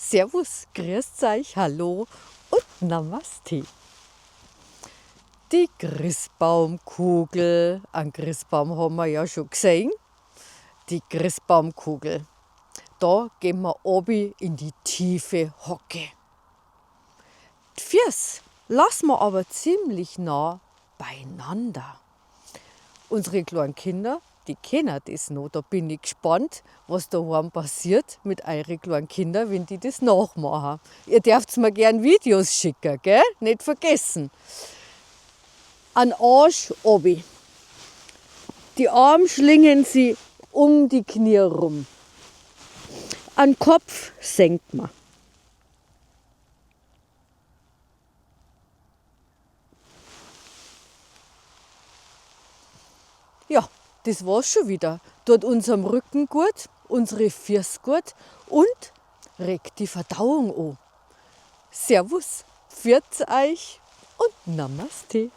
Servus, grüßt euch, hallo und Namaste. Die Christbaumkugel, einen Christbaum haben wir ja schon gesehen. Die Christbaumkugel, da gehen wir obi in die tiefe Hocke. Die Füße lassen wir aber ziemlich nah beieinander. Unsere kleinen Kinder, die kennen das noch. Da bin ich gespannt, was daheim passiert mit euren kleinen Kindern, wenn die das nachmachen. Ihr dürft mir gerne Videos schicken, gell? Nicht vergessen. An Arsch obi. Die Arme schlingen sie um die Knie rum. An Kopf senkt man. Ja, das war's schon wieder. Tut unserem Rücken gut, unsere Füße gut und regt die Verdauung an. Servus, pfiat euch und Namaste.